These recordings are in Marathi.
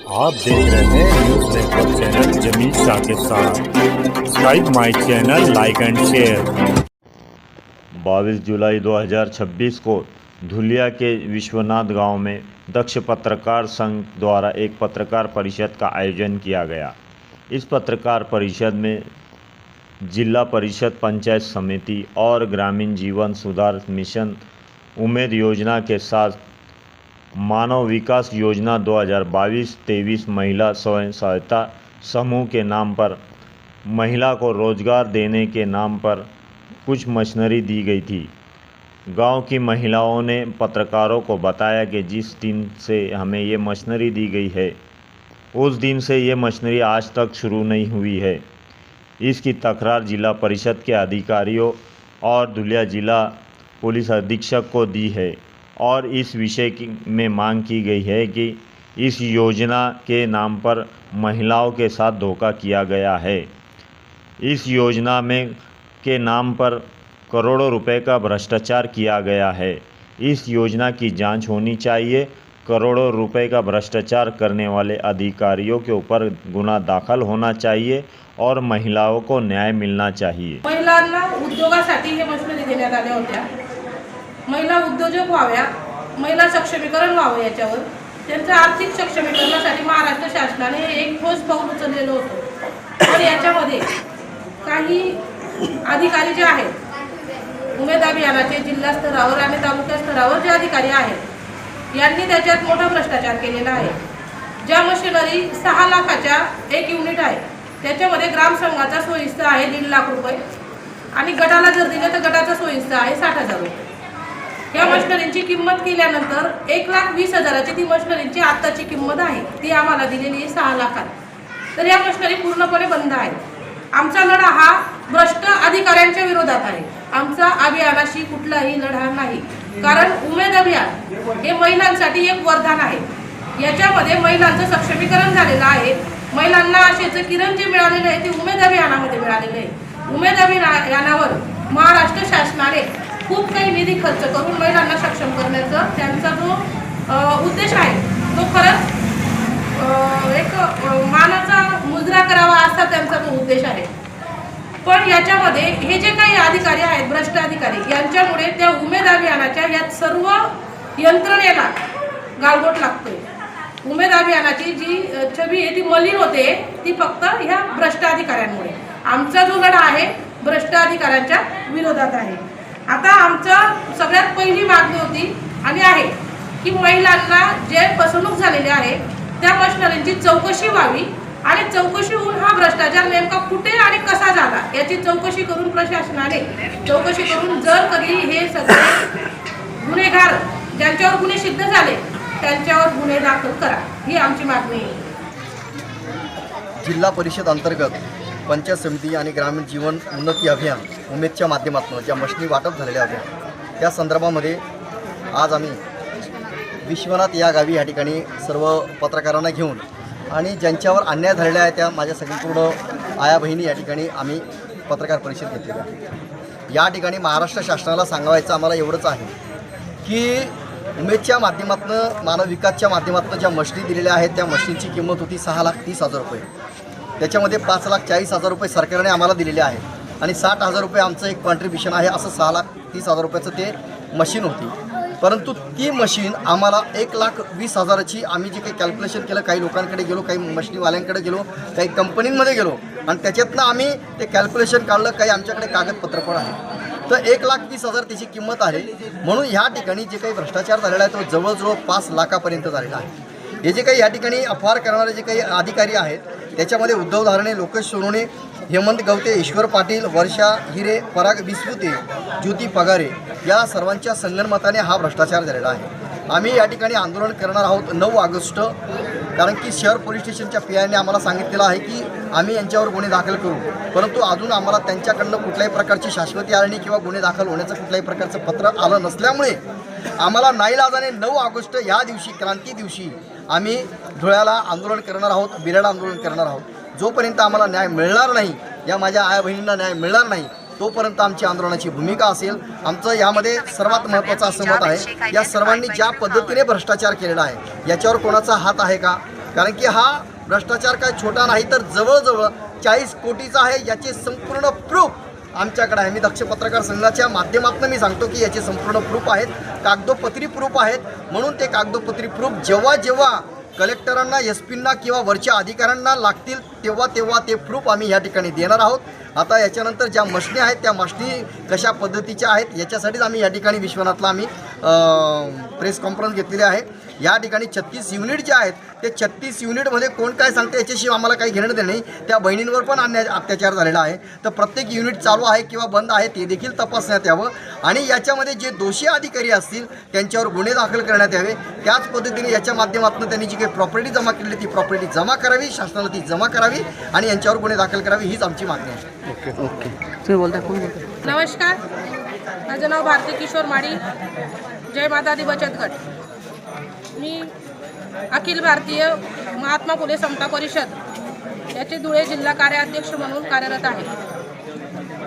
आप देख रहे हैं न्यूज नेटवर्क चैनल जमीन शाह के साथ। सब्सक्राइब माय चैनल, लाइक एंड शेयर। 22 जुलाई 2026 को धुलिया के विश्वनाथ गांव में दक्ष पत्रकार संघ द्वारा एक पत्रकार परिषद का आयोजन किया गया। इस पत्रकार परिषद में जिला परिषद, पंचायत समिति और ग्रामीण जीवन सुधार मिशन उम्मीद योजना के साथ मानव विकास योजना 2022-23 महिला स्वयं सहायता समूह के नाम पर महिला को रोजगार देने के नाम पर कुछ मशीनरी दी गई थी। गांव की महिलाओं ने पत्रकारों को बताया कि जिस दिन से हमें ये मशीनरी दी गई है उस दिन से ये मशीनरी आज तक शुरू नहीं हुई है। इसकी तकरार जिला परिषद के अधिकारियों और धुलिया जिला पुलिस अधीक्षक को दी है और इस विषय में मांग की गई है कि इस योजना के नाम पर महिलाओं के साथ धोखा किया गया है। इस योजना में के नाम पर करोड़ों रुपए का भ्रष्टाचार किया गया है। इस योजना की जांच होनी चाहिए। करोड़ों रुपए का भ्रष्टाचार करने वाले अधिकारियों के ऊपर गुन्हा दाखल होना चाहिए और महिलाओं को न्याय मिलना चाहिए। महिलांना उद्योगासाठी हे मशीनरी देण्यात आल्या होत्या। महिला उद्योजक व्हाव्या, महिला सक्षमीकरण व्हावं, याच्यावर त्यांचं आर्थिक सक्षमीकरणासाठी महाराष्ट्र शासनाने एक ठोस पाऊल उचललेलं होतं। पण याच्यामध्ये काही अधिकारी जे आहेत उमेद अभियानाचे जिल्हा स्तरावर आणि तालुका स्तरावर जे अधिकारी आहेत यांनी त्याच्यात मोठा भ्रष्टाचार केलेला आहे। ज्या मशीनरी 6 लाखाच्या एक युनिट आहे त्याच्यामध्ये ग्रामसंघाचा सोयीस्ता आहे 1.5 लाख रुपये आणि गटाला जर दिले तर गटाचा सोयीस्ता आहे 60,000 रुपये। या मशीनरींची किंमत केल्यानंतर 1,20,000ची ती मशीनरींची आत्ताची किंमत आहे, ती आम्हाला दिलेली आहे 6 लाखात। तर या मशीनरी पूर्णपणे बंद आहेत। आमचा लढा हा भ्रष्ट अधिकाऱ्यांच्या विरोधात आहे। आमचा अभियानाशी कुठलाही लढा नाही, कारण उमेद अभियान हे महिलांसाठी एक वरदान आहे। याच्यामध्ये महिलांचं सक्षमीकरण झालेलं आहे। महिलांना आशेचं किरण जे मिळालेलं आहे ते उमेद अभियानामध्ये मिळालेलं आहे। उमेद अभियानावर महाराष्ट्र शासनाने खूप काही निधी खर्च करून महिलांना सक्षम करण्याचा त्यांचा जो उद्देश आहे तो खरंच एक मानाचा मुजरा करावा असा त्यांचा तो उद्देश आहे। पण याच्यामध्ये हे जे काही अधिकारी आहेत भ्रष्ट अधिकारी यांच्यामुळे त्या उमेद अभियानाच्या या सर्व यंत्रणेला गालबोट लागतोय। उमेद अभियानाची जी छबी आहे ती मलिन होते ती फक्त ह्या भ्रष्ट अधिकाऱ्यांमुळे। आमचा जो लढा आहे भ्रष्ट अधिकाऱ्यांच्या विरोधात आहे। आता आमचा सगळ्यात पहिली मागणी होती आणि आहे की महिलांना जे फसवणूक झालेली आहे त्या मशीनरींची चौकशी व्हावी आणि चौकशी होऊन हा भ्रष्टाचार नेमका कुठे आणि कसा झाला याची चौकशी करून प्रशासनाने चौकशी करून जर कधी हे सगळे गुन्हेगार ज्यांच्यावर गुन्हे सिद्ध झाले त्यांच्यावर गुन्हे दाखल करा, ही आमची मागणी आहे। जिल्हा परिषद अंतर्गत पंचायत समिती आणि ग्रामीण जीवन उन्नती अभियान उमेदच्या माध्यमातून ज्या मशीनी वाटप झालेल्या होत्या त्या संदर्भामध्ये आज आम्ही विश्वनाथ या गावी या ठिकाणी सर्व पत्रकारांना घेऊन आणि ज्यांच्यावर अन्याय झालेला आहे त्या माझ्या सगळीकडून आया बहिणी या ठिकाणी आम्ही पत्रकार परिषद घेतलेली आहे। या ठिकाणी महाराष्ट्र शासनाला सांगायचं आम्हाला एवढंच आहे की उमेदच्या माध्यमातून मानव विकासच्या माध्यमातून ज्या मशीनी दिलेल्या आहेत त्या मशीनीची किंमत होती 6,30,000 रुपये। त्याच्यामध्ये 5,40,000 रुपये सरकारने आम्हाला दिलेले आहेत आणि 60,000 रुपये आमचं एक कॉन्ट्रीब्युशन आहे, असं 6,30,000 रुपयाचं ते मशीन होती। परंतु ती मशीन आम्हाला 1,20,000ची आम्ही जे काही कॅल्क्युलेशन केलं, काही लोकांकडे गेलो, काही मशीनीवाल्यांकडे गेलो, काही कंपनींमध्ये गेलो आणि त्याच्यातनं आम्ही ते कॅल्क्युलेशन काढलं, काही आमच्याकडे कागदपत्र पण आहे। तर 1,20,000 त्याची किंमत आहे। म्हणून ह्या ठिकाणी जे काही भ्रष्टाचार झालेला आहे तो जवळजवळ 5 लाखापर्यंत झालेला आहे। हे जे काही या ठिकाणी अफवार करणारे जे काही अधिकारी आहेत त्याच्यामध्ये उद्धव धारणे, लोकेश सोनवणे, हेमंत गवते, ईश्वर पाटील, वर्षा हिरे, पराग विस्पुते, ज्योती पगारे या सर्वांच्या संगनमताने हा भ्रष्टाचार झालेला आहे। आम्ही या ठिकाणी आंदोलन करणार आहोत 9 ऑगस्ट, कारण की शहर पोलीस स्टेशनच्या पीआयने आम्हाला सांगितलेलं आहे की आम्ही यांच्यावर गुन्हे दाखल करू, परंतु अजून आम्हाला त्यांच्याकडनं कुठल्याही प्रकारची शाश्वती आली नाही किंवा गुन्हे दाखल होण्याचं कुठल्याही प्रकारचं पत्र आलं नसल्यामुळे आम्हाला नाईलाजाने 9 ऑगस्ट या दिवशी क्रांती दिवशी आम्ही धुळ्याला आंदोलन करणार आहोत, बिराड आंदोलन करणार आहोत। जोपर्यंत आम्हाला न्याय मिळणार नाही, या माझ्या आया बहिणींना न्याय मिळणार नाही तोपर्यंत आमची आंदोलनाची भूमिका असेल। आमचं यामध्ये सर्वात महत्त्वाचं असं मत आहे या सर्वांनी ज्या पद्धतीने भ्रष्टाचार केलेला आहे याच्यावर कोणाचा हात आहे का, कारण की हा भ्रष्टाचार काय छोटा नाही तर जवळजवळ 40 कोटीचा आहे. याचे संपूर्ण प्रूफ आमच्याकडे आहे. मी दक्ष पत्रकार संघाच्या माध्यमातून मी सांगतो की याचे संपूर्ण प्रूफ आहेत, कागदोपत्री प्रूफ आहेत. म्हणून ते कागदोपत्री प्रूफ जेव्हा जेव्हा कलेक्टरांना, SP-ना किंवा वरच्या अधिकाऱ्यांना लागतील तेव्हा ते प्रूफ आम्ही या ठिकाणी देणार आहोत. आता याच्यानंतर ज्या मशनी आहेत त्या मशनी कशा पद्धतीच्या आहेत याच्यासाठीच आम्ही या ठिकाणी विश्वनाथला आम्ही प्रेस कॉन्फरन्स घेतलेली आहे. या ठिकाणी 36 युनिट जे आहेत ते 36 युनिटमध्ये कोण काय सांगते याच्याशी आम्हाला काही घेणं देणं नाही. त्या बहिणींवर पण अत्याचार झालेला आहे. तर प्रत्येक युनिट चालू आहे किंवा बंद आहे ते देखील तपासण्यात यावं आणि याच्यामध्ये जे दोषी अधिकारी असतील त्यांच्यावर गुन्हे दाखल करण्यात यावे. त्याच पद्धतीने याच्या माध्यमातून त्यांनी जी काही प्रॉपर्टी जमा केली ती प्रॉपर्टी जमा करावी, शासनाला ती जमा करावी आणि यांच्यावर गुन्हे दाखल करावे हीच आमची मागणी आहे. तुम्ही बोलता, कोण बोलता? नमस्कार, माझं नाव भारती किशोर माडी, जय माता दी बचत गट. मी अखिल भारतीय महात्मा फुले समता परिषद याचे धुळे जिल्हा कार्याध्यक्ष म्हणून कार्यरत आहे.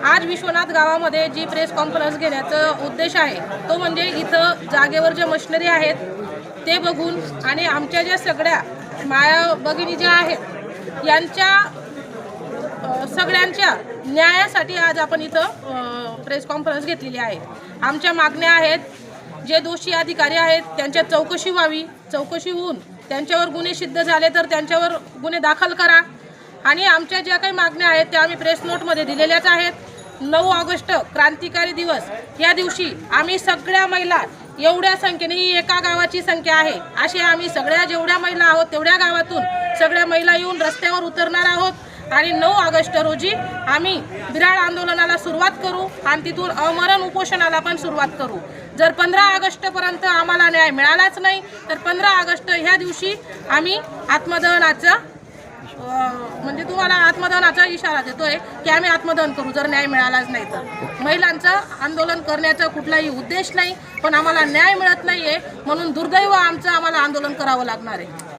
आज विश्वनाथ गावामध्ये जी प्रेस कॉन्फरन्स घेण्याचा उद्देश आहे तो म्हणजे इथं जागेवर जे मशिनरी आहेत ते बघून आणि आमच्या ज्या सगळ्या माया भगिनी ज्या आहेत यांच्या सगळ्यांच्या न्यायासाठी आज आपण इथं प्रेस कॉन्फरन्स घेतलेली आहे. आमच्या मागण्या आहेत, जे दोषी अधिकारी आहेत त्यांच्या चौकशी व्हावी, चौकशी होऊन त्यांच्यावर गुन्हे सिद्ध झाले तर त्यांच्यावर गुन्हे दाखल करा आणि आमच्या ज्या काही मागण्या आहेत त्या आम्ही प्रेस नोटमध्ये दिलेल्याच आहेत. 9 ऑगस्ट क्रांतिकारी दिवस या दिवशी आम्ही सगळ्या महिला एवढ्या संख्येने, ही एका गावाची संख्या आहे, असे आम्ही सगळ्या जेवढ्या महिला आहोत तेवढ्या गावातून सगळ्या महिला येऊन रस्त्यावर उतरणार आहोत आणि 9 ऑगस्ट रोजी आम्ही बिराड आंदोलनाला सुरुवात करू आणि तिथून अमरण उपोषणाला पण सुरुवात करू. जर 15 ऑगस्टपर्यंत आम्हाला न्याय मिळालाच नाही तर 15 ऑगस्ट ह्या दिवशी आम्ही आत्मदहनाचा म्हणजे तुम्हाला आत्मदहनाचा इशारा देतोय की आम्ही आत्मदहन करू जर न्याय मिळालाच नाही तर. महिलांचं आंदोलन करण्याचा कुठलाही उद्देश नाही, पण आम्हाला न्याय मिळत नाहीये म्हणून दुर्दैव आमचं आम्हाला आंदोलन करावं लागणार आहे.